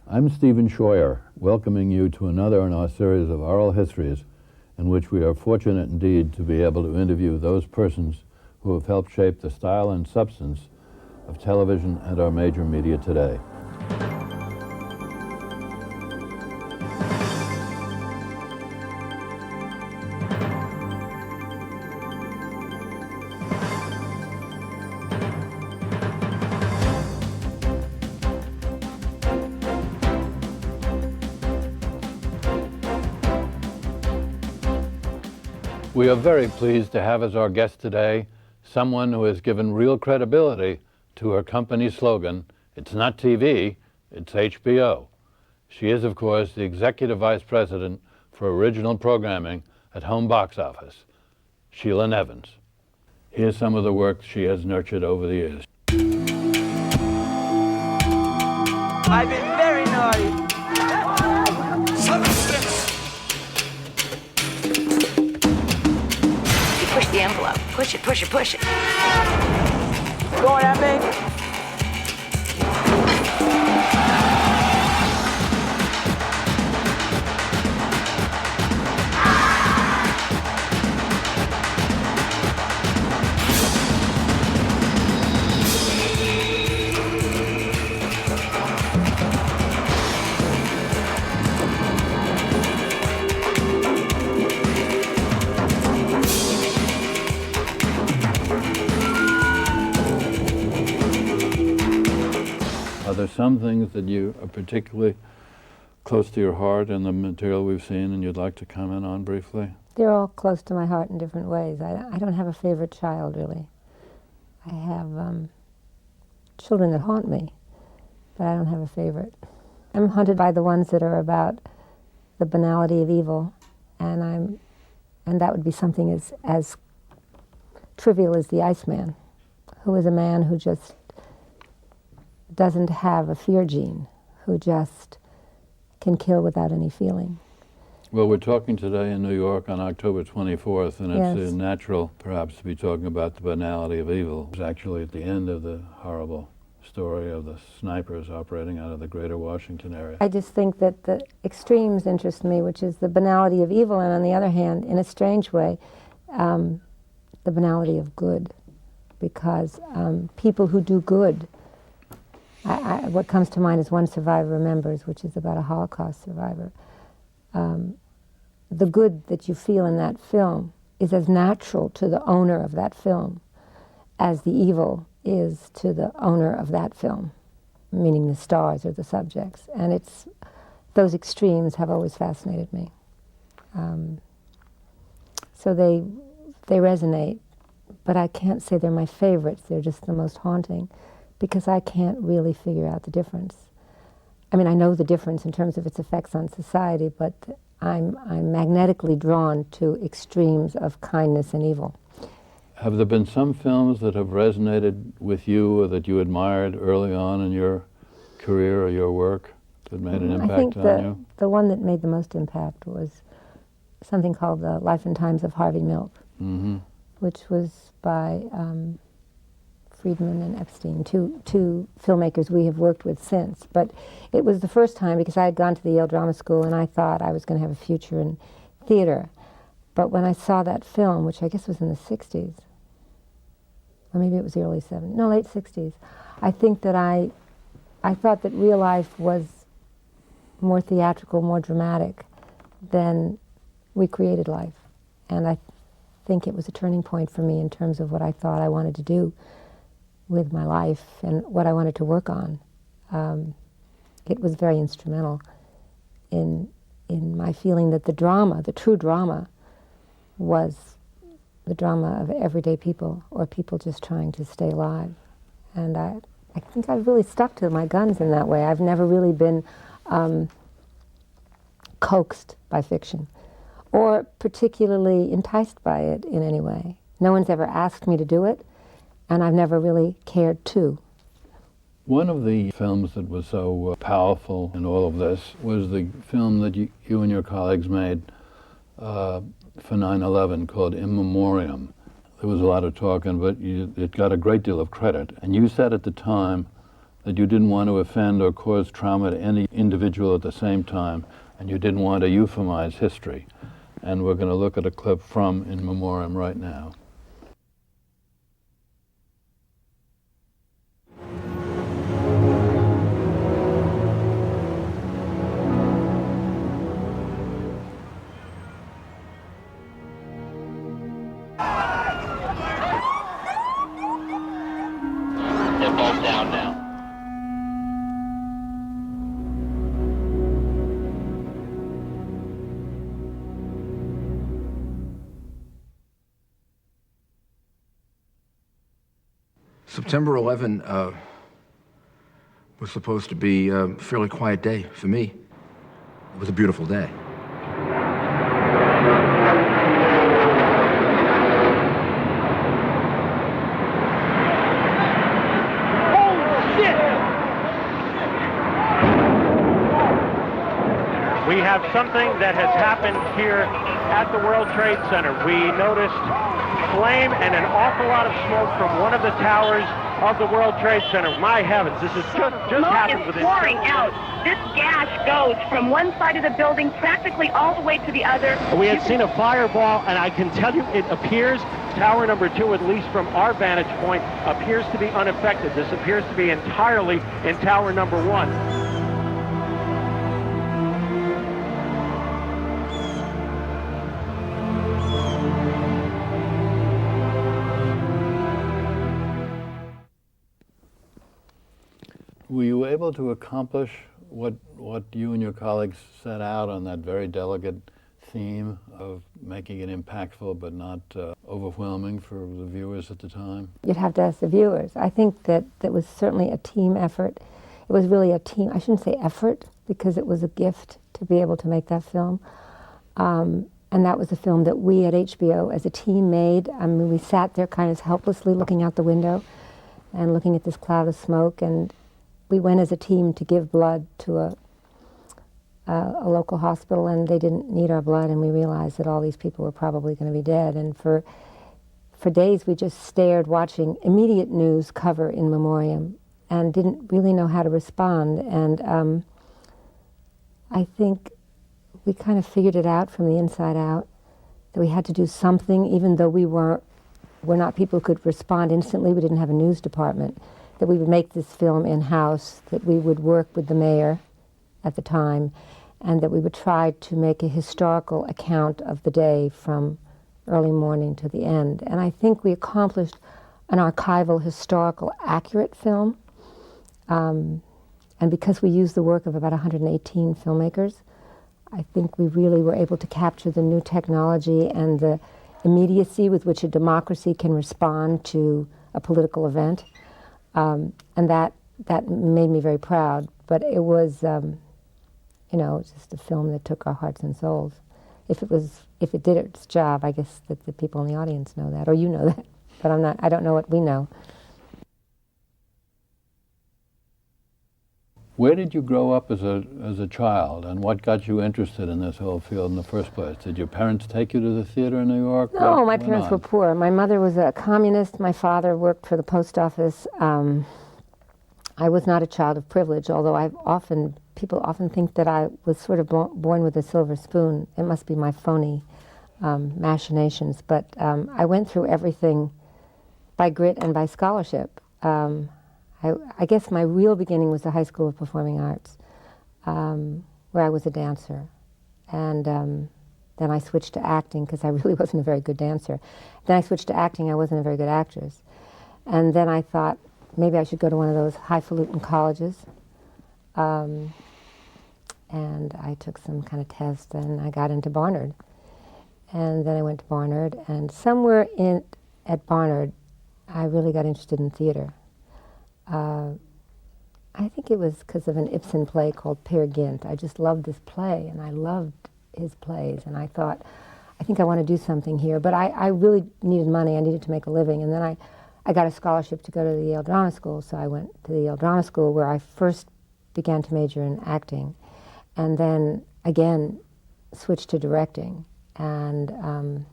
I'm Steven Scheuer, welcoming you to another in our series of oral histories in which we are fortunate indeed to be able to interview those persons who have helped shape the style and substance of television and our major media today. We are very pleased to have as our guest today someone who has given real credibility to her company's slogan, "It's not TV, it's HBO." She is, of course, the Executive Vice President for Original Programming at Home Box Office, Sheila Nevins. Here's some of the work she has nurtured over the years. I've been very naughty. Push the envelope. Push it, push it, push it. Going at me? Are there some things that you are particularly close to your heart in the material we've seen and you'd like to comment on briefly? They're all close to my heart in different ways. I don't have a favorite child, really. I have children that haunt me, but I don't have a favorite. I'm haunted by the ones that are about the banality of evil, and that would be something as trivial as the Iceman, who is a man who just doesn't have a fear gene, who just can kill without any feeling. Well, we're talking today in New York on October 24th, and Yes. it's natural, perhaps, to be talking about the banality of evil. It's actually at the end of the horrible story of the snipers operating out of the greater Washington area. I just think that the extremes interest me, which is the banality of evil, and on the other hand, in a strange way, the banality of good. Because people who do good, what comes to mind is One Survivor Remembers, which is about a Holocaust survivor. The good that you feel in that film is as natural to the owner of that film as the evil is to the owner of that film, meaning the stars or the subjects. And those extremes have always fascinated me. So they resonate, but I can't say they're my favorites. They're just the most haunting, because I can't really figure out the difference. I mean, I know the difference in terms of its effects on society, but I'm magnetically drawn to extremes of kindness and evil. Have there been some films that have resonated with you or that you admired early on in your career or your work that made an impact I think on you? the one that made the most impact was something called The Life and Times of Harvey Milk, which was by Friedman and Epstein, two filmmakers we have worked with since. But it was the first time, because I had gone to the Yale Drama School and I thought I was going to have a future in theater. But when I saw that film, which I guess was in the 60s, or maybe it was the early 70s, no, late 60s, I think that I thought that real life was more theatrical, more dramatic than we created life. And I think it was a turning point for me in terms of what I thought I wanted to do with my life and what I wanted to work on. It was very instrumental in my feeling that the drama, the true drama, was the drama of everyday people, or people just trying to stay alive. And I think I've really stuck to my guns in that way. I've never really been coaxed by fiction, or particularly enticed by it in any way. No one's ever asked me to do it, and I've never really cared to. One of the films that was so powerful in all of this was the film that you and your colleagues made for 9/11 called In Memoriam. There was a lot of talking, but it got a great deal of credit. And you said at the time that you didn't want to offend or cause trauma to any individual at the same time, and you didn't want to euphemize history. And we're going to look at a clip from In Memoriam right now. They're both down now. September 11 was supposed to be a fairly quiet day for me. It was a beautiful day. We have something that has happened here at the World Trade Center. We noticed flame and an awful lot of smoke from one of the towers of the World Trade Center. My heavens, this has just happened within Smoke is pouring out. This gas goes from one side of the building practically all the way to the other. We had seen a fireball, and I can tell you it appears tower number 2, at least from our vantage point, appears to be unaffected. This appears to be entirely in tower number 1. Were you able to accomplish what you and your colleagues set out on that very delicate theme of making it impactful but not overwhelming for the viewers at the time? You'd have to ask the viewers. I think that was certainly a team effort. It was really a team, I shouldn't say effort, because it was a gift to be able to make that film. And that was a film that we at HBO as a team made. I mean, we sat there kind of helplessly looking out the window and looking at this cloud of smoke, and we went as a team to give blood to a local hospital, and they didn't need our blood, and we realized that all these people were probably going to be dead. And for days we just stared, watching immediate news cover In Memoriam, and didn't really know how to respond. And I think we kind of figured it out from the inside out, that we had to do something, even though we're not people who could respond instantly. We didn't have a news department. That we would make this film in-house, that we would work with the mayor at the time, and that we would try to make a historical account of the day from early morning to the end. And I think we accomplished an archival, historical, accurate film. And because we used the work of about 118 filmmakers, I think we really were able to capture the new technology and the immediacy with which a democracy can respond to a political event. And that made me very proud. But it was, you know, it was just a film that took our hearts and souls. If it did its job, I guess that the people in the audience know that, or you know that. But I don't know what we know. Where did you grow up as a child, and what got you interested in this whole field in the first place? Did your parents take you to the theater in New York? No, my parents were poor. My mother was a communist. My father worked for the post office. I was not a child of privilege, although people often think that I was sort of born with a silver spoon. It must be my phony machinations. But I went through everything by grit and by scholarship. I guess my real beginning was the High School of Performing Arts, where I was a dancer. And then I switched to acting because I really wasn't a very good dancer. Then I switched to acting. I wasn't a very good actress. And then I thought maybe I should go to one of those highfalutin colleges. And I took some kind of test, and I got into Barnard. And then I went to Barnard, and somewhere at Barnard, I really got interested in theater. I think it was because of an Ibsen play called Peer Gynt. I just loved this play, and I loved his plays, and I thought, I think I want to do something here. But I really needed money. I needed to make a living. And then I got a scholarship to go to the Yale Drama School, so I went to the Yale Drama School, where I first began to major in acting, and then again switched to directing. And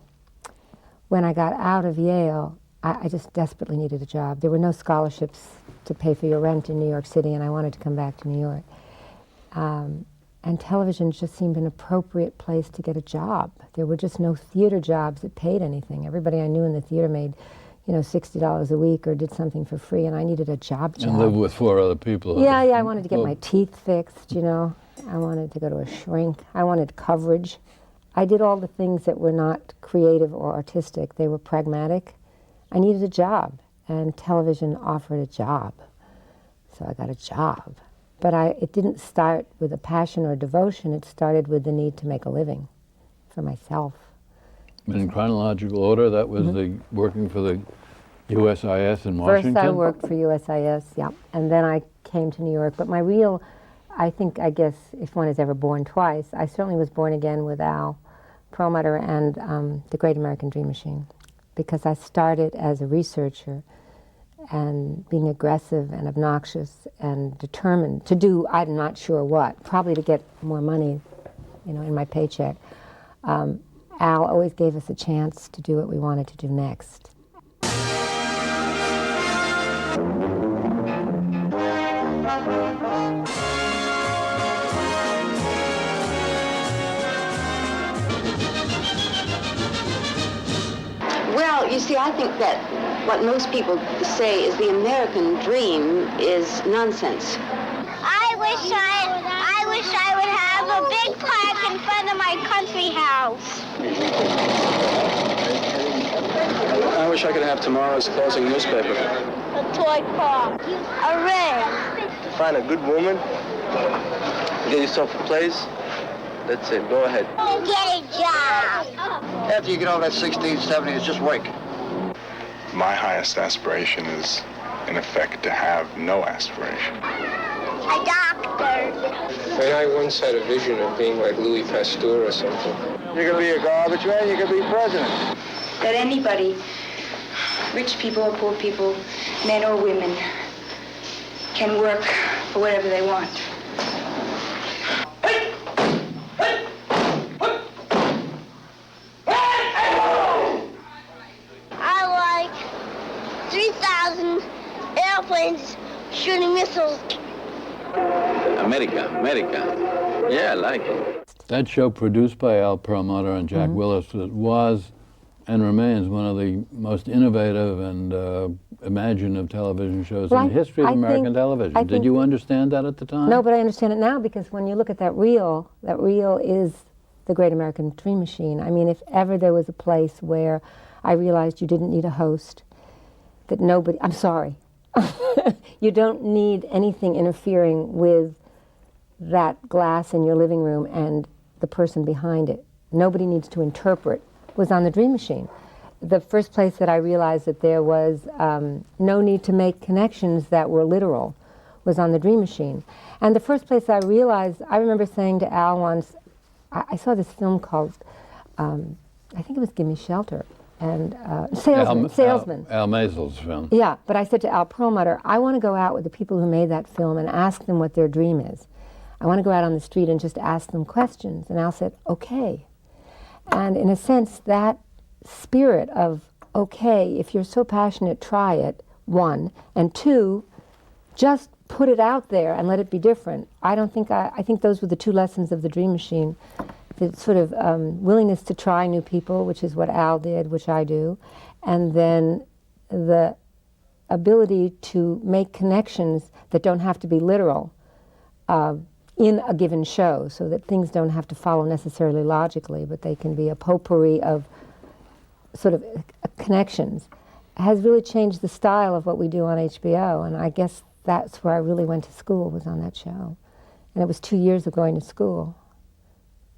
when I got out of Yale, I just desperately needed a job. There were no scholarships to pay for your rent in New York City, and I wanted to come back to New York. And television just seemed an appropriate place to get a job. There were just no theater jobs that paid anything. Everybody I knew in the theater made, you know, $60 a week or did something for free, and I needed a job. And live with 4 other people. Yeah, I wanted to get my teeth fixed, you know. I wanted to go to a shrink. I wanted coverage. I did all the things that were not creative or artistic. They were pragmatic. I needed a job, and television offered a job. So I got a job. But it didn't start with a passion or devotion. It started with the need to make a living for myself. In chronological order, that was the working for the USIS in Washington? First I worked for USIS, yeah. And then I came to New York. But my real, I guess, if one is ever born twice, I certainly was born again with Al Perlmutter and The Great American Dream Machine. Because I started as a researcher and being aggressive and obnoxious and determined to do I'm not sure what, probably to get more money, you know, in my paycheck. Al always gave us a chance to do what we wanted to do next. Well, you see, I think that what most people say is the American dream is nonsense. I wish I would have a big park in front of my country house. I wish I could have tomorrow's closing newspaper. A toy car. A ring. Find a good woman. Get yourself a place. That's it. Go ahead. Get a job. After you get over that 16, 17, it's just work. My highest aspiration is, in effect, to have no aspiration. A doctor. And I once had a vision of being like Louis Pasteur or something. You can be a garbage man, you can be president. That anybody, rich people or poor people, men or women, can work for whatever they want. I like 3,000 airplanes shooting missiles. America. Yeah, I like it. That show, produced by Al Perlmutter and Jack Willis, was and remains one of the most innovative and imaginative television shows in the history of American television. Did you understand that at the time? No, but I understand it now, because when you look at that reel is The Great American Dream Machine. I mean, if ever there was a place where I realized you didn't need a host, that nobody, I'm sorry, you don't need anything interfering with that glass in your living room and the person behind it. Nobody needs to interpret, was on the Dream Machine. The first place that I realized that there was no need to make connections that were literal was on the Dream Machine. And the first place I realized, I remember saying to Al once, I saw this film called, I think it was Give Me Shelter, and Salesman. Al Mazel's film. Yeah, but I said to Al Perlmutter, I want to go out with the people who made that film and ask them what their dream is. I want to go out on the street and just ask them questions. And Al said, okay. And in a sense, that spirit of, okay, if you're so passionate, try it, one. And two, just put it out there and let it be different. I think those were the two lessons of the Dream Machine. The sort of willingness to try new people, which is what Al did, which I do. And then the ability to make connections that don't have to be literal in a given show, so that things don't have to follow necessarily logically, but they can be a potpourri of sort of connections, has really changed the style of what we do on HBO. And I guess that's where I really went to school, was on that show. And it was 2 years of going to school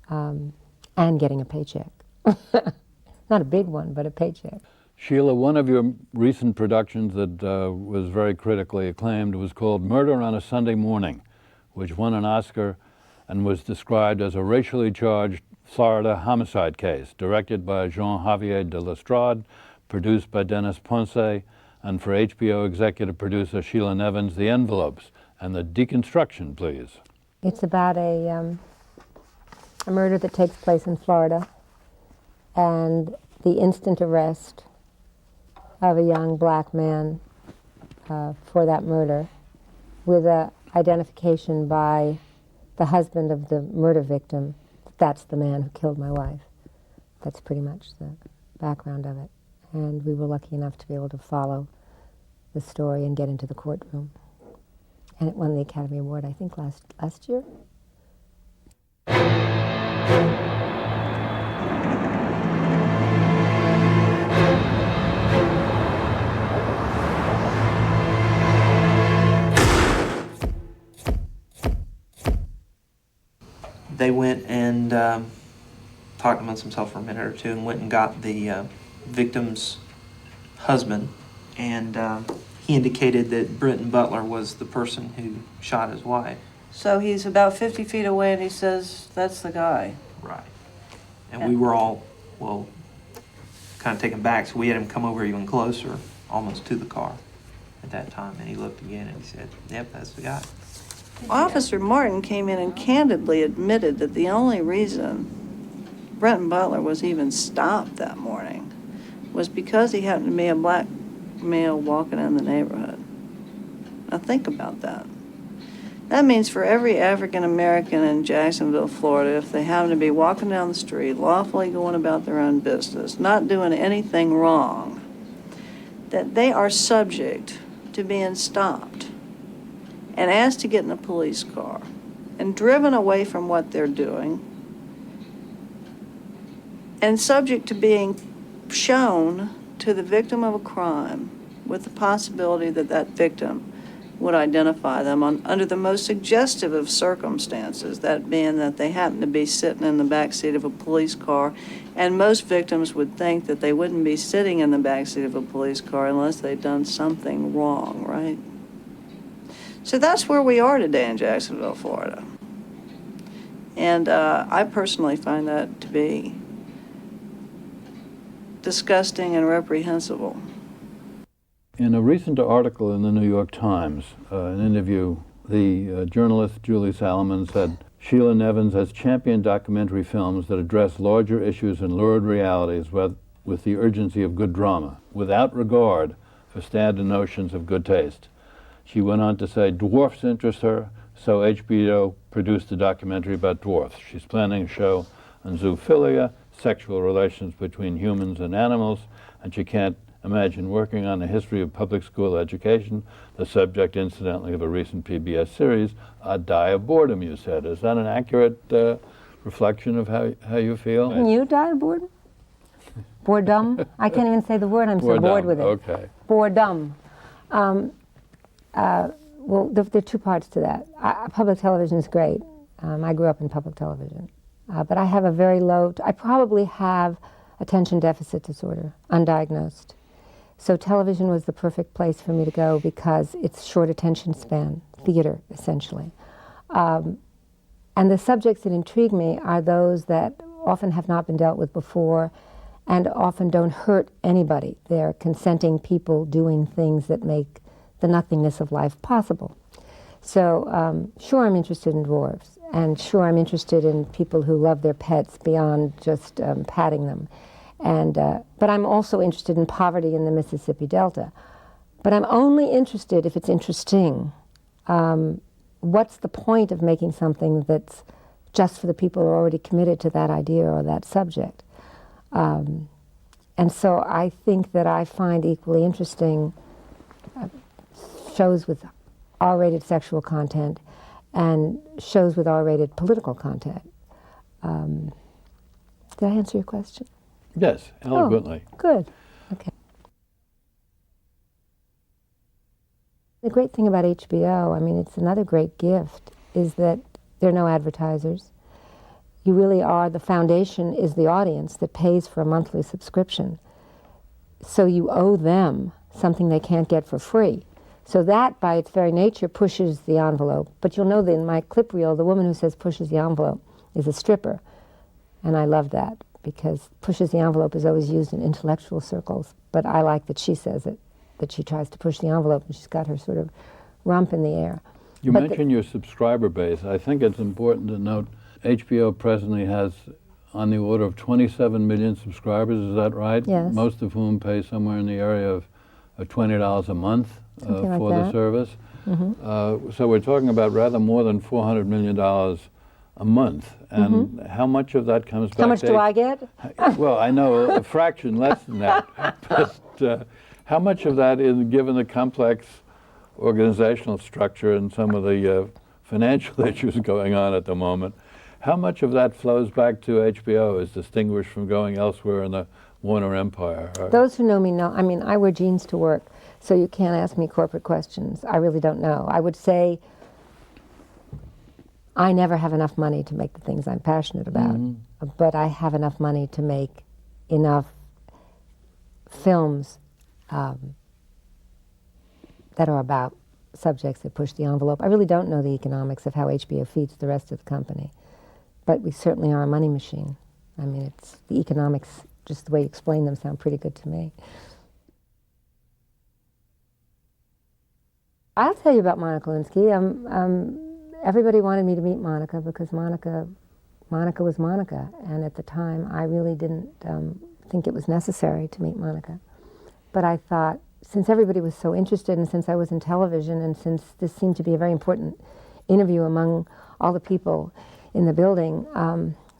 and getting a paycheck. Not a big one, but a paycheck. Sheila, one of your recent productions that was very critically acclaimed was called Murder on a Sunday Morning, which won an Oscar and was described as a racially charged Florida homicide case, directed by Jean-Javier de Lestrade, produced by Dennis Ponce, and for HBO executive producer Sheila Nevins. The envelopes and the deconstruction, please. It's about a murder that takes place in Florida, and the instant arrest of a young black man for that murder, with a identification by the husband of the murder victim. That's the man who killed my wife. That's pretty much the background of it. And we were lucky enough to be able to follow the story and get into the courtroom. And it won the Academy Award, I think, last year. They went and talked amongst themselves for a minute or two and went and got the victim's husband, and he indicated that Brenton Butler was the person who shot his wife. So he's about 50 feet away and he says, that's the guy. Right. And we were all, well, kind of taken back, so we had him come over even closer, almost to the car at that time, and he looked again and he said, yep, that's the guy. Officer Martin came in and candidly admitted that the only reason Brenton Butler was even stopped that morning was because he happened to be a black male walking in the neighborhood. Now think about that. That means for every African American in Jacksonville, Florida, if they happen to be walking down the street, lawfully going about their own business, not doing anything wrong, that they are subject to being stopped and asked to get in a police car and driven away from what they're doing and subject to being shown to the victim of a crime with the possibility that that victim would identify them under the most suggestive of circumstances, that being that they happen to be sitting in the back seat of a police car, and most victims would think that they wouldn't be sitting in the back seat of a police car unless they'd done something wrong, right? So that's where we are today in Jacksonville, Florida. And I personally find that to be disgusting and reprehensible. In a recent article in the New York Times, an interview, the journalist Julie Salomon said, Sheila Nevins has championed documentary films that address larger issues and lurid realities with the urgency of good drama, without regard for standard notions of good taste. She went on to say, dwarfs interest her, so HBO produced a documentary about dwarfs. She's planning a show on zoophilia, sexual relations between humans and animals, and she can't imagine working on a history of public school education, the subject, incidentally, of a recent PBS series, I'd die of boredom, you said. Is that an accurate reflection of how you feel? Can you die of boredom? Boredom? I can't even say the word. I'm so bored with it. Okay. Boredom. Well, there are two parts to that. Public television is great. I grew up in public television. But I have a very low, I probably have attention deficit disorder, undiagnosed. So television was the perfect place for me to go because it's short attention span, theater, essentially. And the subjects that intrigue me are those that often have not been dealt with before and often don't hurt anybody. They're consenting people doing things that make the nothingness of life possible. So sure, I'm interested in dwarves, and sure, I'm interested in people who love their pets beyond just patting them. And but I'm also interested in poverty in the Mississippi Delta. But I'm only interested if it's interesting. What's the point of making something that's just for the people who are already committed to that idea or that subject? And so I think that I find equally interesting shows with R-rated sexual content and shows with R-rated political content. Did I answer your question? Yes, eloquently. Oh, good. Okay. The great thing about HBO, I mean, it's another great gift, is that there are no advertisers. You really are, the foundation is the audience that pays for a monthly subscription. So you owe them something they can't get for free. So that, by its very nature, pushes the envelope. But you'll know that in my clip reel, the woman who says pushes the envelope is a stripper. And I love that, because pushes the envelope is always used in intellectual circles. But I like that she says it, that she tries to push the envelope, and she's got her sort of rump in the air. You mentioned your subscriber base. I think it's important to note HBO presently has on the order of 27 million subscribers, is that right? Yes. Most of whom pay somewhere in the area of $20 a month Something like for the that. service. Mm-hmm. So we're talking about rather more than $400 million a month. And how much of that comes back? How much to do I get? Well, I know a fraction less than that. But how much of that is, given the complex organizational structure and some of the financial issues going on at the moment, how much of that flows back to HBO as distinguished from going elsewhere in the Warner Empire? Those who know me know, I mean, I wear jeans to work, so you can't ask me corporate questions. I really don't know. I would say I never have enough money to make the things I'm passionate about, but I have enough money to make enough films that are about subjects that push the envelope. I really don't know the economics of how HBO feeds the rest of the company, but we certainly are a money machine. I mean, it's the economics, just the way you explain them, sound pretty good to me. I'll tell you about Monica Lewinsky. Everybody wanted me to meet Monica because Monica was Monica, and at the time I really didn't think it was necessary to meet Monica. But I thought, since everybody was so interested, and since I was in television, and since this seemed to be a very important interview among all the people in the building,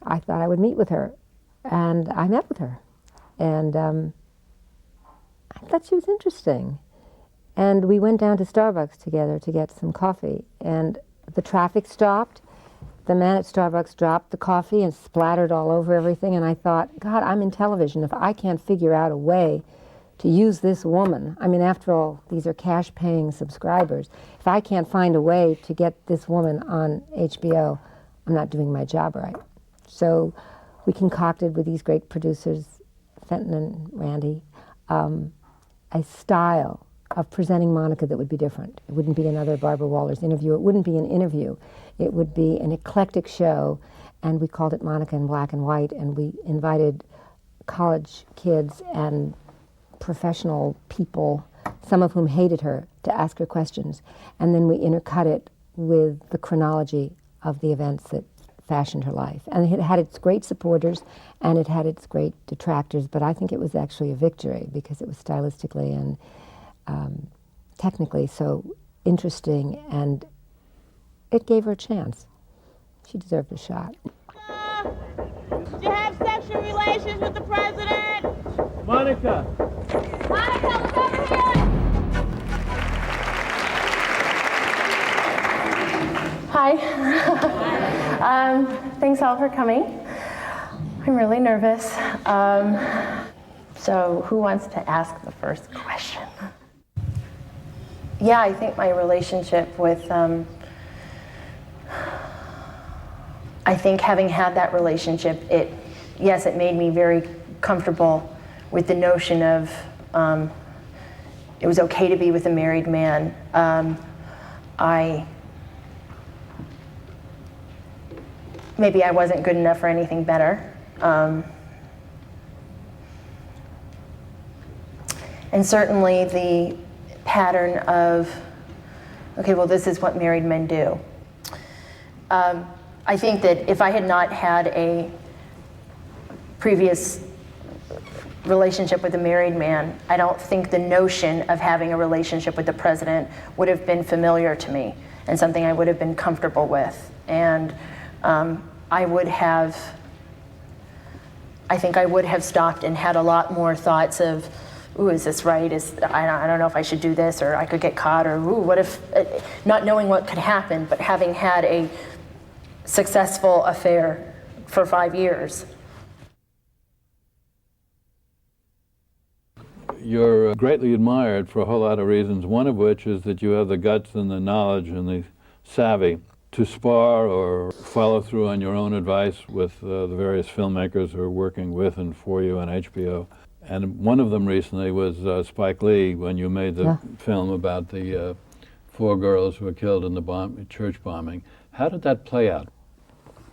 I thought I would meet with her. And I met with her. And I thought she was interesting. And we went down to Starbucks together to get some coffee. And the traffic stopped. The man at Starbucks dropped the coffee and splattered all over everything. And I thought, God, I'm in television. If I can't figure out a way to use this woman, I mean, after all, these are cash-paying subscribers. If I can't find a way to get this woman on HBO, I'm not doing my job right. So we concocted with these great producers, Fenton and Randy, a style of presenting Monica that would be different. It wouldn't be another Barbara Walters interview. It wouldn't be an interview. It would be an eclectic show, and we called it Monica in Black and White, and we invited college kids and professional people, some of whom hated her, to ask her questions. And then we intercut it with the chronology of the events that fashioned her life. And it had its great supporters and it had its great detractors, but I think it was actually a victory because it was stylistically and technically so interesting, and it gave her a chance. She deserved a shot. Did you have sexual relations with the president? Monica! Monica, look over here! Hi. Thanks all for coming. I'm really nervous. So who wants to ask the first question? Yeah, I think my relationship with, I think having had that relationship, it made me very comfortable with the notion of it was okay to be with a married man. Maybe I wasn't good enough for anything better. And certainly the pattern of, okay, well, this is what married men do. I think that if I had not had a previous relationship with a married man, I don't think the notion of having a relationship with the president would have been familiar to me and something I would have been comfortable with. And I think I would have stopped and had a lot more thoughts of, ooh, is this right? I don't know if I should do this, or I could get caught, or ooh, what if, not knowing what could happen, but having had a successful affair for 5 years. You're greatly admired for a whole lot of reasons, one of which is that you have the guts and the knowledge and the savvy to spar or follow through on your own advice with the various filmmakers who are working with and for you on HBO. And one of them recently was Spike Lee, when you made the film about the 4 girls who were killed in the church bombing. How did that play out?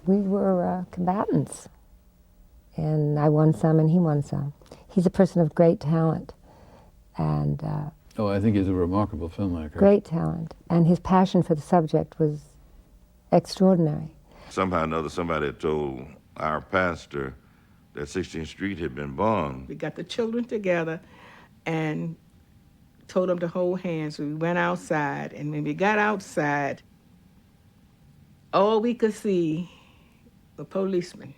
We were combatants, and I won some and he won some. He's a person of great talent, and I think he's a remarkable filmmaker. Great talent, and his passion for the subject was extraordinary. Somehow or another, somebody had told our pastor that 16th Street had been bombed. We got the children together and told them to hold hands. We went outside, and when we got outside, all we could see were policemen.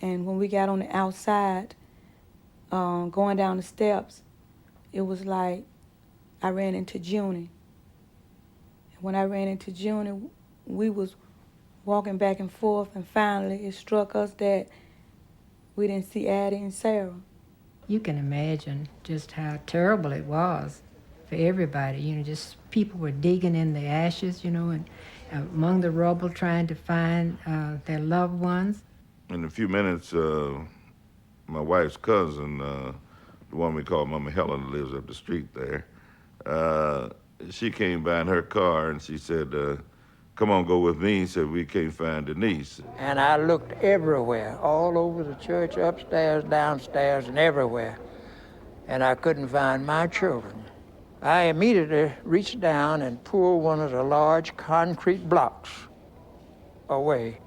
And when we got on the outside, going down the steps, it was like I ran into Junie. And when I ran into Junie, we was walking back and forth, and finally it struck us that we didn't see Addie and Sarah. You can imagine just how terrible it was for everybody. You know, just people were digging in the ashes, you know, and among the rubble trying to find their loved ones. In a few minutes, my wife's cousin, the one we call Mama Helen, who lives up the street there, she came by in her car and she said, come on, go with me. He said, we can't find Denise. And I looked everywhere, all over the church, upstairs, downstairs, and everywhere. And I couldn't find my children. I immediately reached down and pulled one of the large concrete blocks away.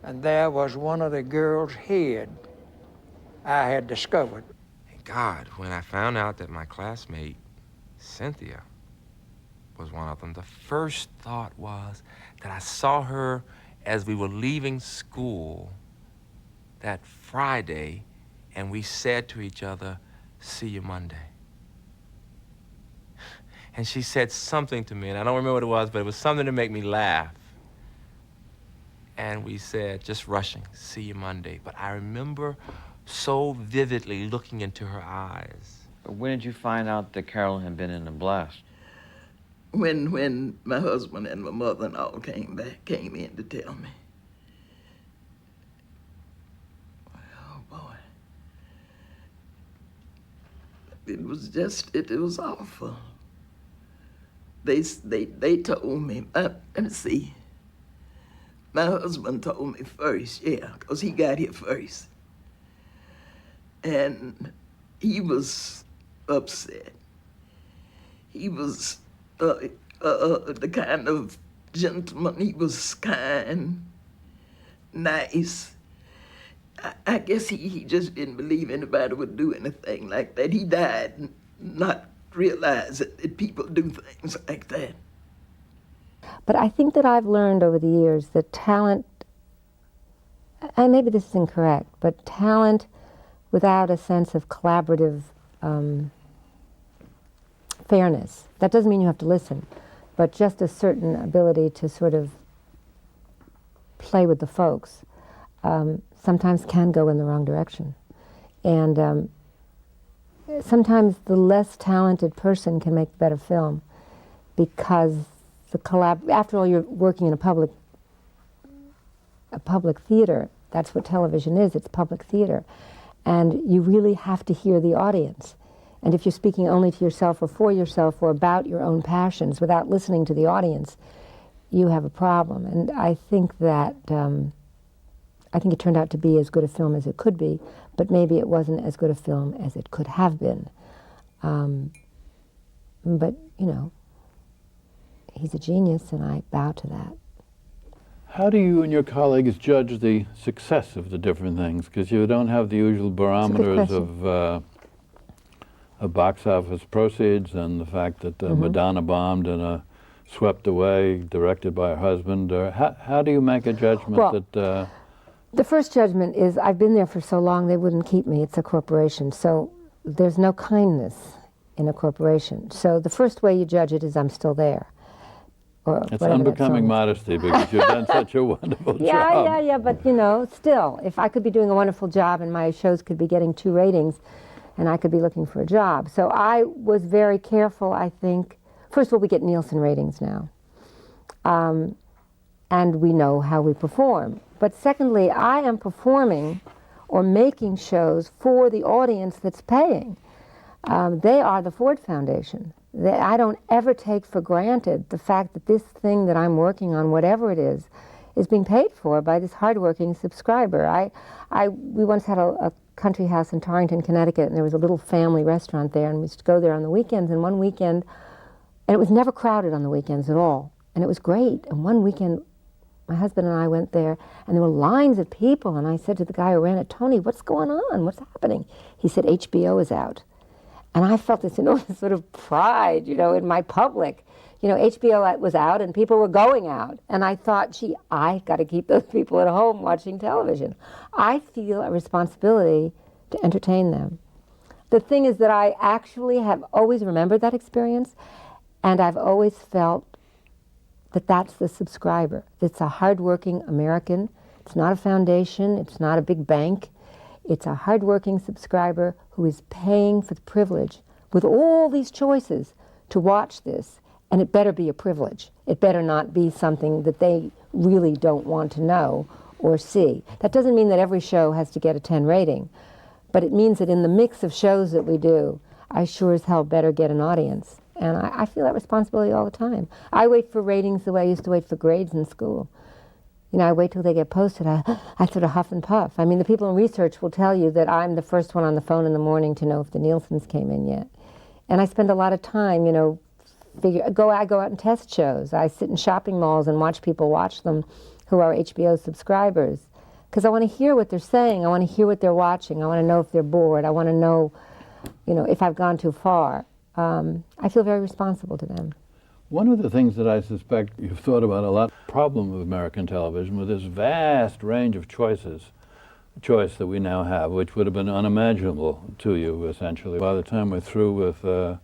And there was one of the girls' head I had discovered. And God, when I found out that my classmate, Cynthia, was one of them, the first thought was that I saw her as we were leaving school that Friday, and we said to each other, see you Monday. And she said something to me, and I don't remember what it was, but it was something to make me laugh. And we said, just rushing, see you Monday. But I remember so vividly looking into her eyes. But when did you find out that Carolyn had been in the blast? When my husband and my mother and all came in to tell me. Oh, boy. It was awful. They told me, let me see. My husband told me first, yeah, because he got here first. And he was upset. He was the kind of gentleman. He was kind, nice. I guess he just didn't believe anybody would do anything like that. He died not realizing that people do things like that. But I think that I've learned over the years that talent, and maybe this is incorrect, but talent without a sense of collaborative fairness, that doesn't mean you have to listen, but just a certain ability to sort of play with the folks, sometimes can go in the wrong direction. And sometimes the less talented person can make better film because after all, you're working in a public theater. That's what television is. It's public theater. And you really have to hear the audience. And if you're speaking only to yourself or for yourself or about your own passions without listening to the audience, you have a problem. And I think that, I think it turned out to be as good a film as it could be, but maybe it wasn't as good a film as it could have been. But, you know, he's a genius, and I bow to that. How do you and your colleagues judge the success of the different things? Because you don't have the usual barometers of box office proceeds and the fact that Madonna bombed and Swept Away, directed by her husband. How do you make a judgment that... The first judgment is, I've been there for so long they wouldn't keep me. It's a corporation. So there's no kindness in a corporation. So the first way you judge it is I'm still there. It's unbecoming modesty because you've done such a wonderful job. Yeah, but you know, still, if I could be doing a wonderful job and my shows could be getting 2 ratings and I could be looking for a job. So I was very careful, I think. First of all, we get Nielsen ratings now. And we know how we perform. But secondly, I am performing or making shows for the audience that's paying. They are the Ford Foundation. I don't ever take for granted the fact that this thing that I'm working on, whatever it is being paid for by this hardworking subscriber. We once had a country house in Torrington, Connecticut, and there was a little family restaurant there, and we used to go there on the weekends. And one weekend, and it was never crowded on the weekends at all, and it was great. And one weekend, my husband and I went there, and there were lines of people, and I said to the guy who ran it, Tony, what's going on? What's happening? He said, HBO is out. And I felt this enormous sort of pride, in my public. HBO was out and people were going out. And I thought, gee, I got to keep those people at home watching television. I feel a responsibility to entertain them. The thing is that I actually have always remembered that experience, and I've always felt that that's the subscriber. It's a hardworking American. It's not a foundation. It's not a big bank. It's a hardworking subscriber who is paying for the privilege with all these choices to watch this. And it better be a privilege. It better not be something that they really don't want to know or see. That doesn't mean that every show has to get a 10 rating, but it means that in the mix of shows that we do, I sure as hell better get an audience. And I feel that responsibility all the time. I wait for ratings the way I used to wait for grades in school. I wait till they get posted. I sort of huff and puff. I mean, the people in research will tell you that I'm the first one on the phone in the morning to know if the Nielsen's came in yet. And I spend a lot of time, I go out and test shows. I sit in shopping malls and watch people watch them who are HBO subscribers. Because I want to hear what they're saying. I want to hear what they're watching. I want to know if they're bored. I want to know, if I've gone too far. I feel very responsible to them. One of the things that I suspect you've thought about a lot, problem of American television, with this vast range of choice that we now have, which would have been unimaginable to you, essentially. By the time we're through with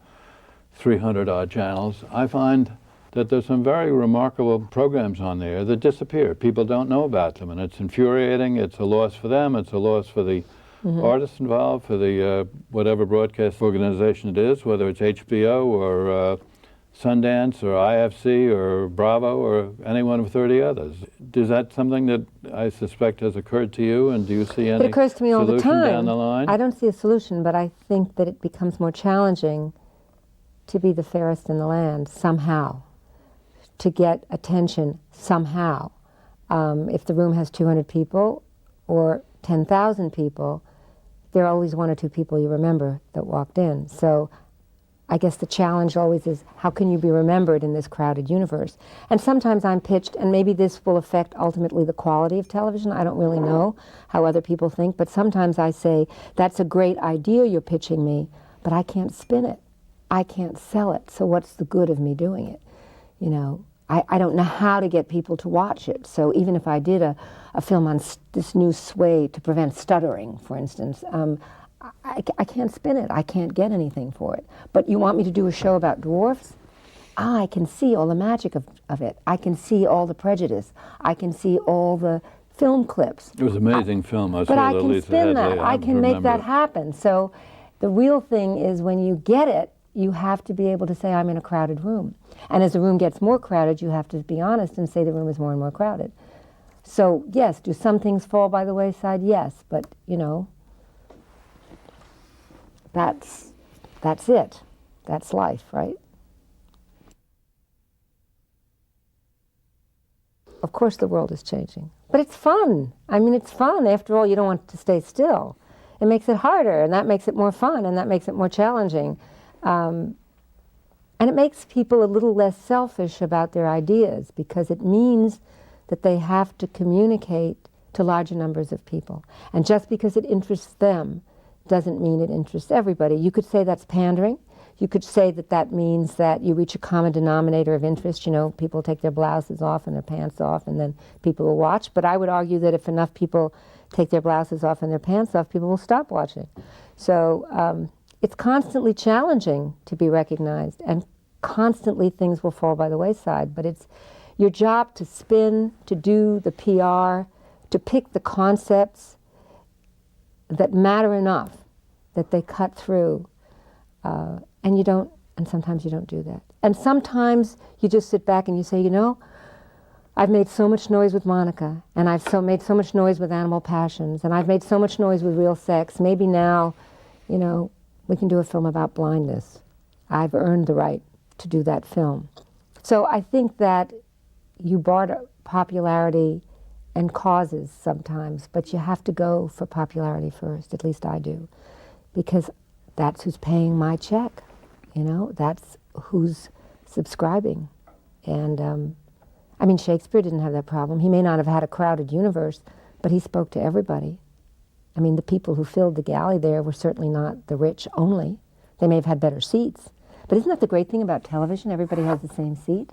300 odd channels, I find that there's some very remarkable programs on there that disappear. People don't know about them, and it's infuriating. It's a loss for them. It's a loss for the artists involved, for the whatever broadcast organization it is, whether it's HBO or Sundance or IFC or Bravo or any one of 30 others. Is that something that I suspect has occurred to you, and do you see any It occurs to me all the time. down the line? I don't see a solution, but I think that it becomes more challenging to be the fairest in the land somehow, to get attention somehow. If the room has 200 people or 10,000 people, there are always one or two people you remember that walked in. So I guess the challenge always is, how can you be remembered in this crowded universe? And sometimes I'm pitched, and maybe this will affect ultimately the quality of television. I don't really know how other people think, but sometimes I say, that's a great idea you're pitching me, but I can't spin it. I can't sell it, so what's the good of me doing it? I don't know how to get people to watch it. So even if I did a film on this new sway to prevent stuttering, for instance, I can't spin it. I can't get anything for it. But you want me to do a show about dwarfs? I can see all the magic of it. I can see all the prejudice. I can see all the film clips. It was an amazing film. But I can spin that. I can make that happen. So the real thing is, when you get it, you have to be able to say, I'm in a crowded room. And as the room gets more crowded, you have to be honest and say the room is more and more crowded. So yes, do some things fall by the wayside? Yes, but that's it. That's life, right? Of course the world is changing, but it's fun. I mean, it's fun. After all, you don't want to stay still. It makes it harder, and that makes it more fun, and that makes it more challenging. And it makes people a little less selfish about their ideas, because it means that they have to communicate to larger numbers of people. And just because it interests them doesn't mean it interests everybody. You could say that's pandering. You could say that that means that you reach a common denominator of interest. People take their blouses off and their pants off, and then people will watch. But I would argue that if enough people take their blouses off and their pants off, people will stop watching. So it's constantly challenging to be recognized, and constantly things will fall by the wayside. But it's your job to spin, to do the PR, to pick the concepts that matter enough that they cut through. And sometimes you don't do that. And sometimes you just sit back and you say, I've made so much noise with Monica, and I've made so much noise with Animal Passions, and I've made so much noise with Real Sex. Maybe now, we can do a film about blindness. I've earned the right to do that film. So I think that you barter popularity and causes sometimes, but you have to go for popularity first. At least I do, because that's who's paying my check. That's who's subscribing. And Shakespeare didn't have that problem. He may not have had a crowded universe, but he spoke to everybody. The people who filled the galley there were certainly not the rich only. They may have had better seats. But isn't that the great thing about television? Everybody has the same seat.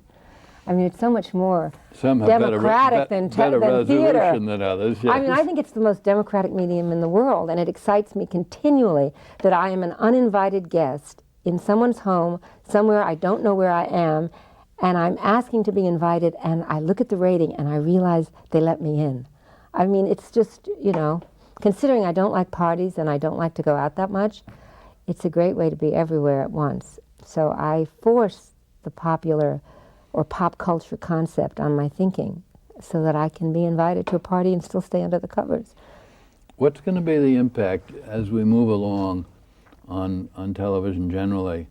I mean, it's so much more Some have democratic than better theater. resolution than others. Yes. I mean, I think it's the most democratic medium in the world, and it excites me continually that I am an uninvited guest in someone's home, somewhere I don't know where I am, and I'm asking to be invited, and I look at the rating, and I realize they let me in. I mean, it's just, you know, considering I don't like parties and I don't like to go out that much, it's a great way to be everywhere at once. So I force the popular or pop culture concept on my thinking so that I can be invited to a party and still stay under the covers. What's going to be the impact as we move along on television generally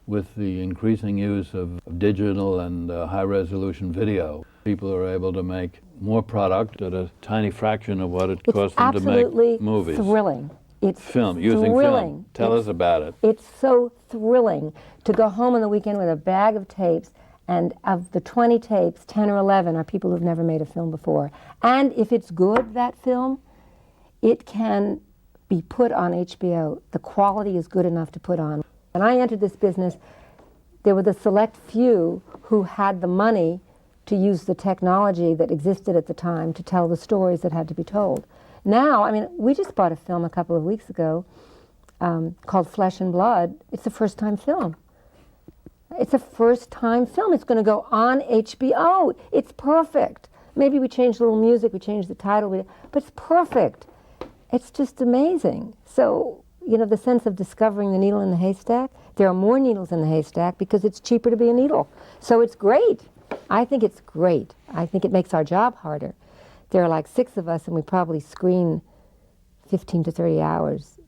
with the increasing use of digital and high-resolution video? People are able to make more product at a tiny fraction of what it costs them to make movies. It's thrilling. It's using thrilling. film. Tell us about it. It's so thrilling to go home on the weekend with a bag of tapes, and of the 20 tapes, 10 or 11 are people who've never made a film before. And if it's good, that film, it can be put on HBO. The quality is good enough to put on. When I entered this business, there were the select few who had the money to use the technology that existed at the time to tell the stories that had to be told. Now, I mean, we just bought a film a couple of weeks ago called Flesh and Blood. It's a first-time film. It's a first-time film. It's going to go on HBO. It's perfect. Maybe we changed a little music, we changed the title, but it's perfect. It's just amazing. So, you know, the sense of discovering the needle in the haystack, there are more needles in the haystack because it's cheaper to be a needle. So it's great. I think it's great. I think it makes our job harder. There are like 6 of us, and we probably screen 15 to 30 hours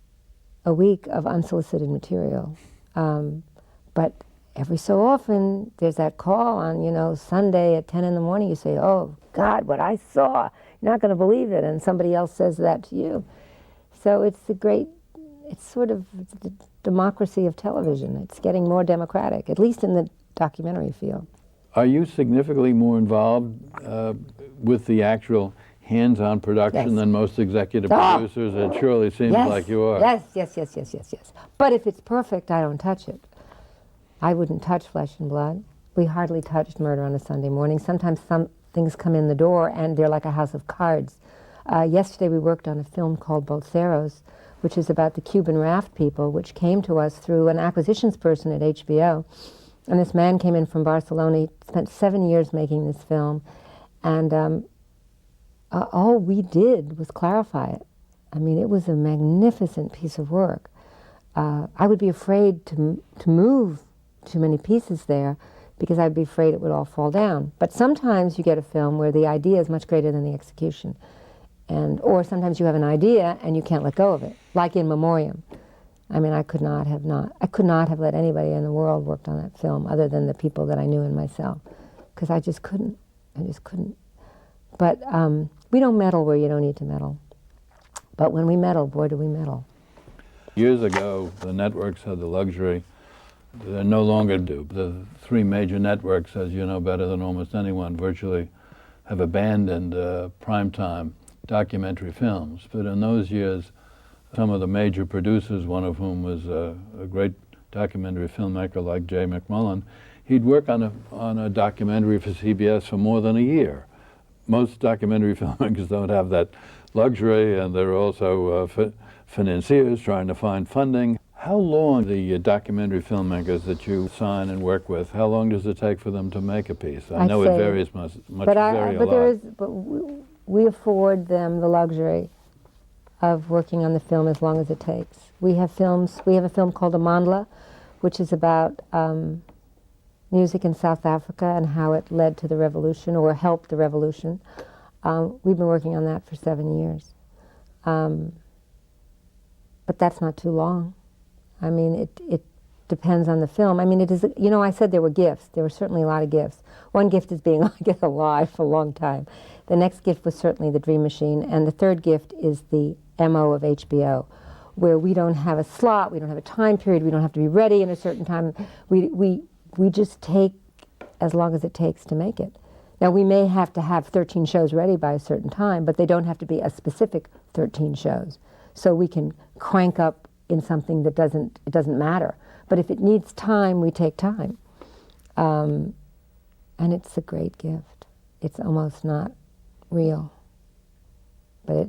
a week of unsolicited material. But every so often, there's that call on, you know, Sunday at 10 in the morning, you say, oh, God, what I saw, you're not going to believe it, and somebody else says that to you. So it's sort of the democracy of television. It's getting more democratic, at least in the documentary field. Are you significantly more involved with the actual hands-on production than most executive producers? It surely seems like you are. Yes. But if it's perfect, I don't touch it. I wouldn't touch Flesh and Blood. We hardly touched Murder on a Sunday Morning. Sometimes some things come in the door and they're like a house of cards. Yesterday we worked on a film called Bolseros, which is about the Cuban raft people, which came to us through an acquisitions person at HBO. And this man came in from Barcelona. He spent 7 years making this film. And all we did was clarify it. I mean, it was a magnificent piece of work. I would be afraid to move too many pieces there because I'd be afraid it would all fall down. But sometimes you get a film where the idea is much greater than the execution. Or sometimes you have an idea and you can't let go of it, like In Memoriam. I mean, I could not have let anybody in the world worked on that film other than the people that I knew and myself, because I just couldn't. But we don't meddle where you don't need to meddle. But when we meddle, boy, do we meddle. Years ago, the networks had the luxury. They no longer do. The 3 major networks, as you know better than almost anyone, virtually have abandoned primetime documentary films. But in those years, some of the major producers, one of whom was a great documentary filmmaker like Jay McMullen, he'd work on a documentary for CBS for more than a year. Most documentary filmmakers don't have that luxury, and they're also financiers trying to find funding. How long the documentary filmmakers that you sign and work with, how long does it take for them to make a piece? I know it varies much a lot. We afford them the luxury of working on the film as long as it takes. We have a film called Amandla, which is about music in South Africa and how it led to the revolution or helped the revolution. We've been working on that for 7 years. But that's not too long. I mean, it depends on the film. I mean, it is, you know, I said there were gifts. There were certainly a lot of gifts. One gift is being alive for a long time. The next gift was certainly the Dream Machine. And the third gift is the MO of HBO, where we don't have a slot, we don't have a time period, we don't have to be ready in a certain time. We just take as long as it takes to make it. Now, we may have to have 13 shows ready by a certain time, but they don't have to be a specific 13 shows. So we can crank up in something that doesn't matter. But if it needs time, we take time. And it's a great gift. It's almost not real. But it...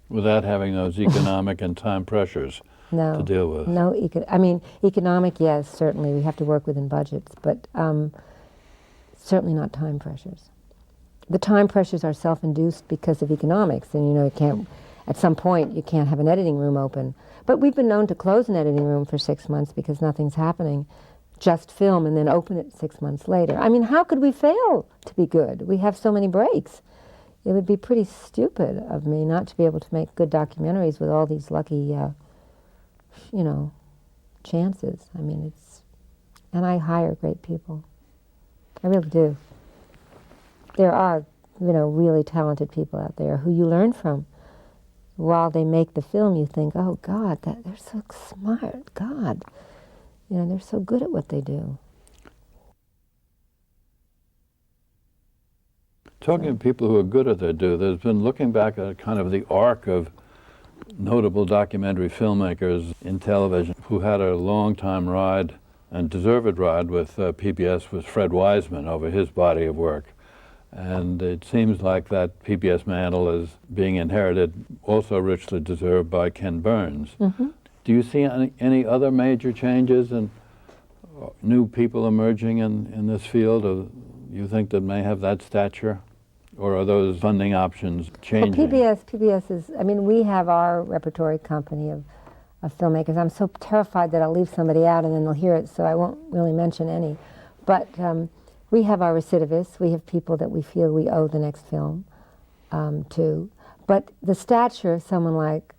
Without having those economic and time pressures No, to deal with. no. I mean, economic, yes, certainly. We have to work within budgets, but certainly not time pressures. The time pressures are self-induced because of economics, and you can't. At some point, you can't have an editing room open. But we've been known to close an editing room for 6 months because nothing's happening. Just film and then open it 6 months later. I mean, how could we fail to be good? We have so many breaks. It would be pretty stupid of me not to be able to make good documentaries with all these lucky, chances. I mean, and I hire great people. I really do. There are, really talented people out there who you learn from. While they make the film, you think, oh, God, they're so smart. God, they're so good at what they do. Talking to people who are good at their do, there's been looking back at kind of the arc of notable documentary filmmakers in television who had a long-time ride and deserved ride with PBS was Fred Wiseman over his body of work. And it seems like that PBS mantle is being inherited, also richly deserved, by Ken Burns. Mm-hmm. Do you see any other major changes and new people emerging in this field, or you think that may have that stature? Or are those funding options changing? Well, PBS is, we have our repertory company of filmmakers. I'm so terrified that I'll leave somebody out and then they'll hear it, so I won't really mention any. But we have our recidivists. We have people that we feel we owe the next film to. But the stature of someone like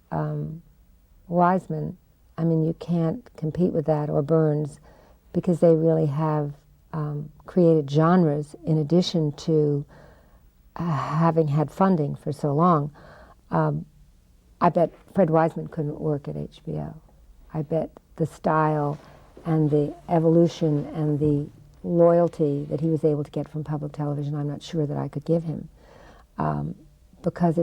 Wiseman, you can't compete with that, or Burns, because they really have created genres in addition to having had funding for so long. I bet Fred Wiseman couldn't work at HBO. I bet the style and the evolution and the loyalty that he was able to get from public television, I'm not sure that I could give him, because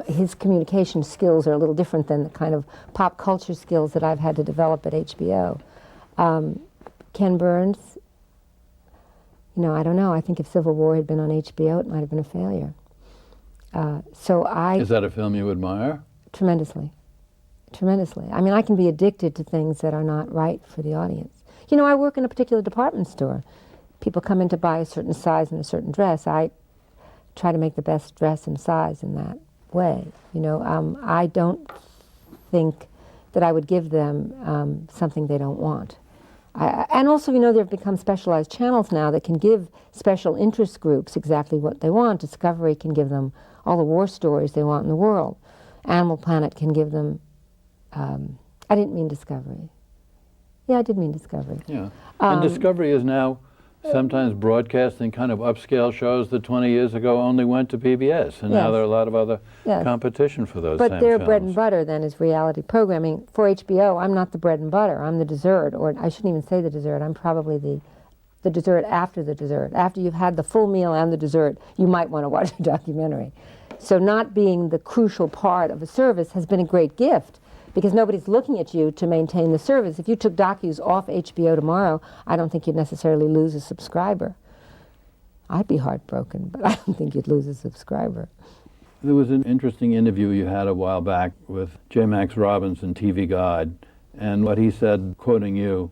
his communication skills are a little different than the kind of pop culture skills that I've had to develop at HBO. Ken Burns, I don't know. I think if Civil War had been on HBO, it might have been a failure. Is that a film you admire? Tremendously. Tremendously. I can be addicted to things that are not right for the audience. I work in a particular department store. People come in to buy a certain size and a certain dress. I try to make the best dress and size in that way. I don't think that I would give them something they don't want. And also, there have become specialized channels now that can give special interest groups exactly what they want. Discovery can give them all the war stories they want in the world. Animal Planet can give them, I didn't mean Discovery. Yeah, I did mean Discovery. Yeah. And Discovery is now sometimes broadcasting kind of upscale shows that 20 years ago only went to PBS. And now there are a lot of other competition for those But same their films. bread and butter then is reality programming. For HBO, I'm not the bread and butter. I'm the dessert, or I shouldn't even say the dessert. I'm probably the dessert after the dessert. After you've had the full meal and the dessert, you might want to watch a documentary. So not being the crucial part of a service has been a great gift, because nobody's looking at you to maintain the service. If you took docus off HBO tomorrow, I don't think you'd necessarily lose a subscriber. I'd be heartbroken, but I don't think you'd lose a subscriber. There was an interesting interview you had a while back with J. Max Robinson, TV Guide, and what he said, quoting you,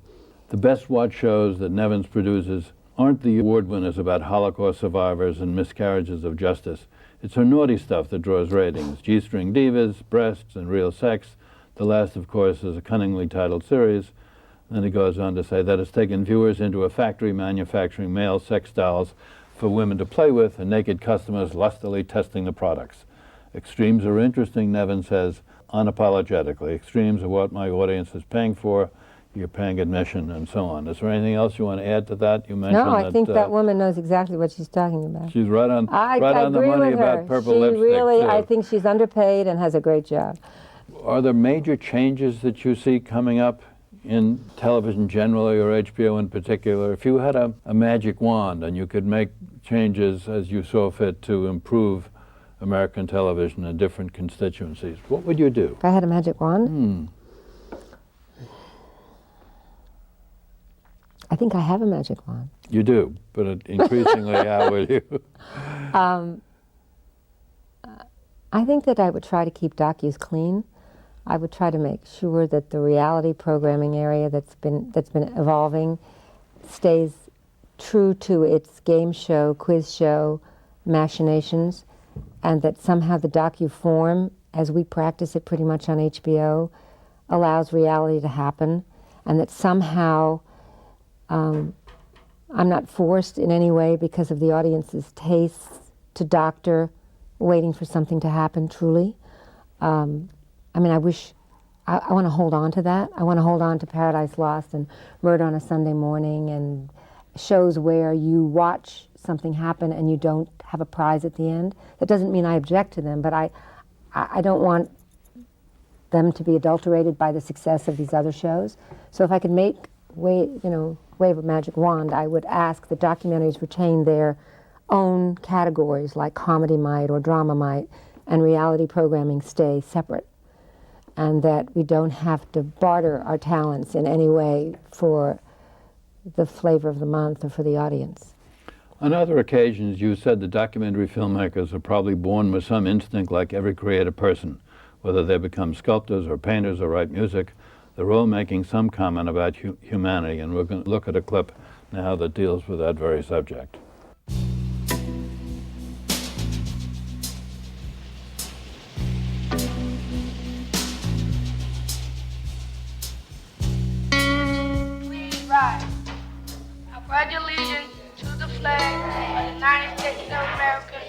"The best watched shows that Nevins produces aren't the award winners about Holocaust survivors and miscarriages of justice. It's her naughty stuff that draws ratings. G-string divas, breasts, and real sex. The last, of course, is a cunningly titled series." Then he goes on to say that it's taken viewers into a factory manufacturing male sex dolls for women to play with, and naked customers lustily testing the products. Extremes are interesting, Nevin says, unapologetically. Extremes are what my audience is paying for. You're paying admission, and so on. Is there anything else you want to add to that? You mentioned No, I think that woman knows exactly what she's talking about. She's right on the agree money with about her. purple She lipstick, really, too. I think she's underpaid and has a great job. Are there major changes that you see coming up in television generally, or HBO in particular? If you had a magic wand and you could make changes as you saw fit to improve American television in different constituencies, what would you do? If I had a magic wand? I think I have a magic wand. You do, but increasingly, how will you? I think that I would try to keep docus clean. I would try to make sure that the reality programming area that's been evolving stays true to its game show, quiz show machinations, and that somehow the docu form, as we practice it pretty much on HBO, allows reality to happen, and that somehow I'm not forced in any way because of the audience's tastes to doctor waiting for something to happen truly. I mean, I want to hold on to that. I want to hold on to Paradise Lost and Murder on a Sunday Morning and shows where you watch something happen and you don't have a prize at the end. That doesn't mean I object to them, but I don't want them to be adulterated by the success of these other shows. So if I could wave a magic wand, I would ask that documentaries retain their own categories like comedy might or drama might, and reality programming stay separate, and that we don't have to barter our talents in any way for the flavor of the month or for the audience. On other occasions, you said that documentary filmmakers are probably born with some instinct like every creative person. Whether they become sculptors or painters or write music, they're all making some comment about humanity, and we're going to look at a clip now that deals with that very subject. Please rise. I pledge allegiance to the flag of the United States of America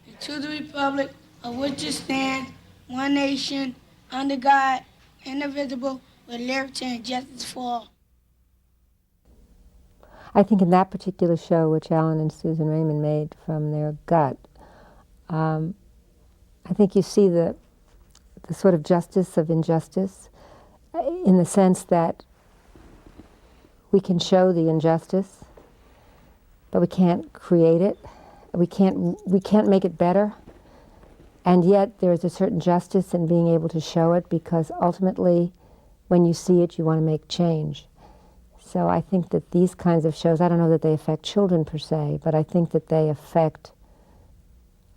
and to the republic of which it stands, one nation, under God, indivisible, with liberty and justice for all. I think in that particular show, which Alan and Susan Raymond made from their gut, I think you see the sort of justice of injustice, in the sense that we can show the injustice, but we can't create it. We can't make it better. And yet there is a certain justice in being able to show it, because ultimately when you see it, you want to make change. So I think that these kinds of shows, I don't know that they affect children per se, but I think that they affect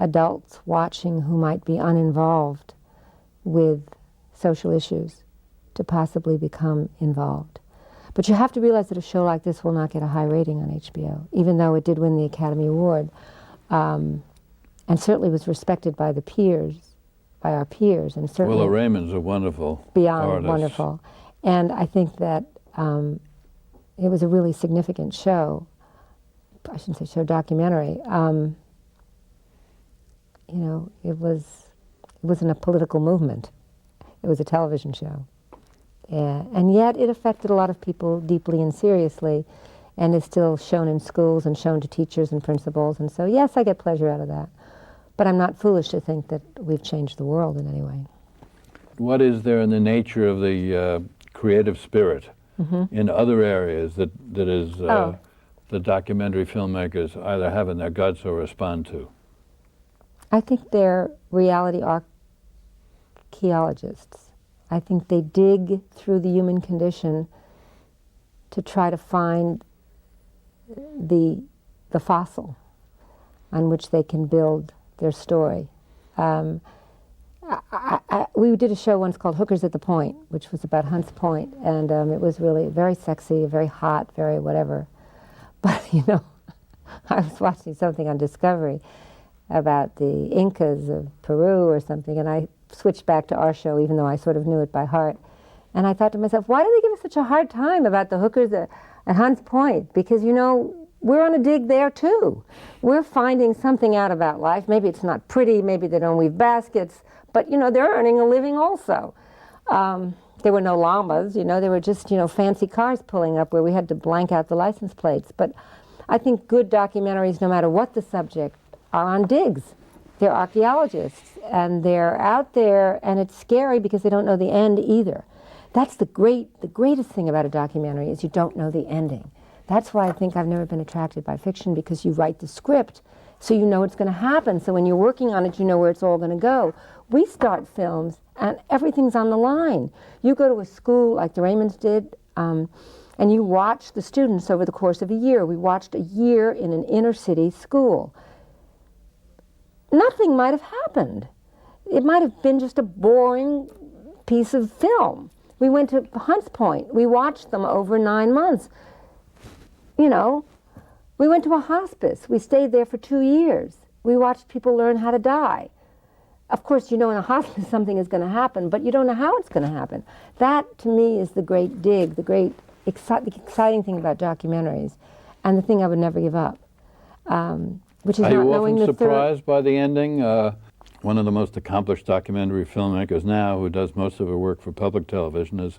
adults watching who might be uninvolved with social issues to possibly become involved. But you have to realize that a show like this will not get a high rating on HBO, even though it did win the Academy Award, and certainly was respected by the peers, by our peers, and certainly Willa Raymond's a wonderful beyond artist. Wonderful. And I think that it was a really significant show. I shouldn't say show, documentary. It wasn't a political movement. It was a television show. And yet it affected a lot of people deeply and seriously, and is still shown in schools and shown to teachers and principals. And so, yes, I get pleasure out of that. But I'm not foolish to think that we've changed the world in any way. What is there in the nature of the creative spirit in other areas that is the documentary filmmakers either have in their guts or respond to? I think they're reality archaeologists. I think they dig through the human condition to try to find the fossil on which they can build their story. We did a show once called Hookers at the Point, which was about Hunts Point, and it was really very sexy, very hot, very whatever. But, I was watching something on Discovery about the Incas of Peru or something, and I switched back to our show, even though I sort of knew it by heart. And I thought to myself, why do they give us such a hard time about the hookers at Hunts Point? Because, we're on a dig there too. We're finding something out about life. Maybe it's not pretty, maybe they don't weave baskets, but they're earning a living also. There were no llamas, there were just, fancy cars pulling up where we had to blank out the license plates. But I think good documentaries, no matter what the subject, are on digs. They're archaeologists, and they're out there, and it's scary because they don't know the end either. That's the greatest thing about a documentary, is you don't know the ending. That's why I think I've never been attracted by fiction, because you write the script so you know what's going to happen. So when you're working on it, you know where it's all going to go. We start films and everything's on the line. You go to a school like the Raymonds did, And you watch the students over the course of a year. We watched a year in an inner city school. Nothing might have happened. It might have been just a boring piece of film. We went to Hunts Point. We watched them over 9 months. You know, we went to a hospice. We stayed there for 2 years. We watched people learn how to die. Of course, you know in a hospice something is going to happen, but you don't know how it's going to happen. That, to me, is the great dig, the great exciting thing about documentaries, and the thing I would never give up, which is Are not you knowing often the surprised by the ending? One of the most accomplished documentary filmmakers now, who does most of her work for public television, is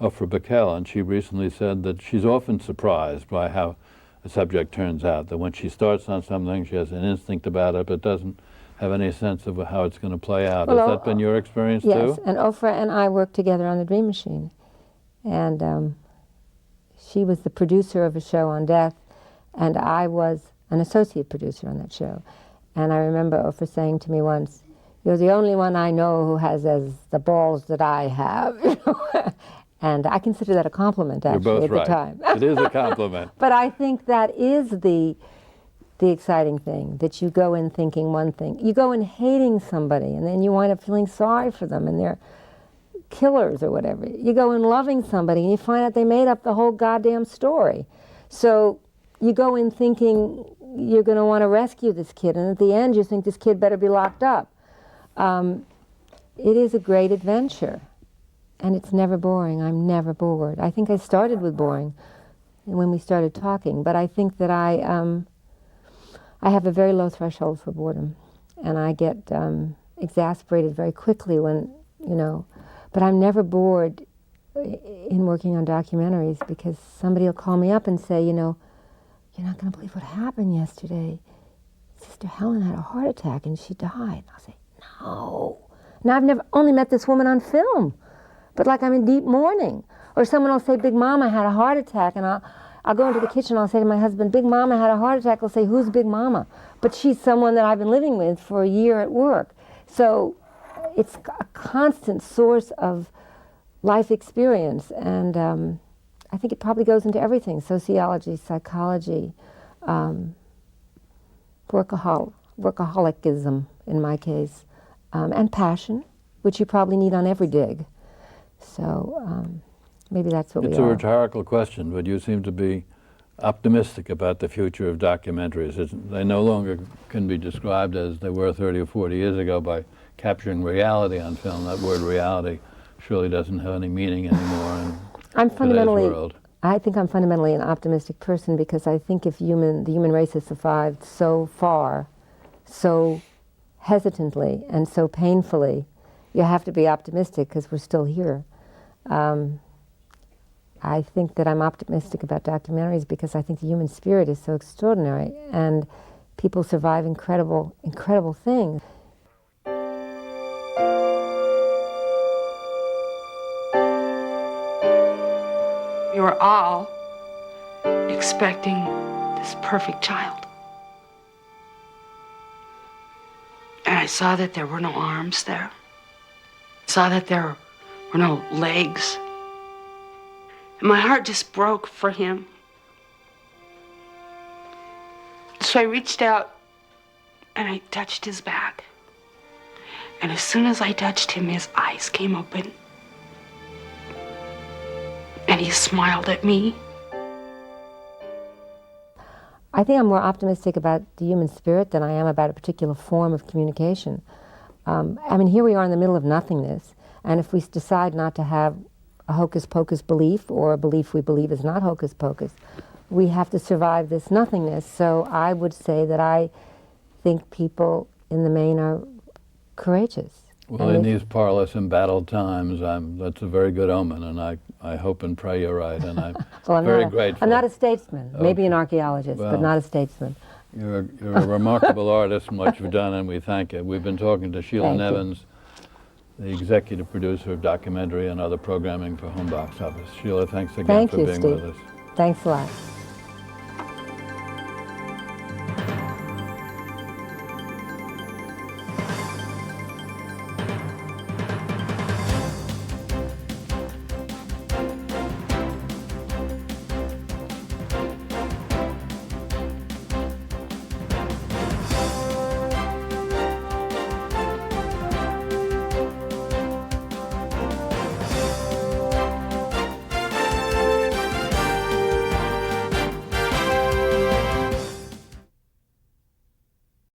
Ofra Bacall, and she recently said that she's often surprised by how a subject turns out, that when she starts on something, she has an instinct about it, but doesn't have any sense of how it's going to play out. Well, Has that been your experience too? Yes, and Ofra and I worked together on The Dream Machine, and she was the producer of a show on death, and I was an associate producer on that show. And I remember Ofra saying to me once, "You're the only one I know who has the balls that I have." And I consider that a compliment, actually, You're both at right. the time. It is a compliment. But I think that is the exciting thing, that you go in thinking one thing. You go in hating somebody, and then you wind up feeling sorry for them, and they're killers or whatever. You go in loving somebody, and you find out they made up the whole goddamn story. So you go in thinking you're going to want to rescue this kid, and at the end you think this kid better be locked up. It is a great adventure, and it's never boring. I'm never bored. I think I started with boring when we started talking, but I think that I have a very low threshold for boredom, and I get exasperated very quickly when, you know, but I'm never bored in working on documentaries, because somebody will call me up and say, you know, "You're not going to believe what happened yesterday. Sister Helen had a heart attack and she died." I'll say, "No." Now, I've never only met this woman on film, but like I'm in deep mourning. Or someone will say, "Big Mama had a heart attack," and I'll go into the kitchen, I'll say to my husband, "Big Mama had a heart attack." He'll say, "Who's Big Mama?" But she's someone that I've been living with for a year at work. So it's a constant source of life experience, and I think it probably goes into everything: sociology, psychology, workaholicism in my case, and passion, which you probably need on every dig. So maybe that's what we are. It's a rhetorical question, but you seem to be optimistic about the future of documentaries. They no longer can be described as they were 30 or 40 years ago by capturing reality on film. That word reality surely doesn't have any meaning anymore in today's world. I think I'm fundamentally an optimistic person, because I think if the human race has survived so far, so hesitantly and so painfully, you have to be optimistic because we're still here. I think that I'm optimistic about documentaries because I think the human spirit is so extraordinary, and people survive incredible, incredible things. We were all expecting this perfect child. And I saw that there were no arms there. I saw that there were no legs. And my heart just broke for him. So I reached out and I touched his back. And as soon as I touched him, his eyes came open. And he smiled at me. I think I'm more optimistic about the human spirit than I am about a particular form of communication. I mean, here we are in the middle of nothingness, and if we decide not to have a hocus-pocus belief, or a belief we believe is not hocus-pocus, we have to survive this nothingness. So I would say that I think people in the main are courageous. Well, in these parlous, embattled times, that's a very good omen, and I hope and pray you're right, and I'm well, very grateful. I'm not a statesman, maybe an archaeologist, well, but not a statesman. You're a remarkable artist in what you've done, and we thank you. We've been talking to Sheila Nevins, the executive producer of documentary and other programming for Home Box Office. Sheila, thanks again for being with us. Thanks a lot.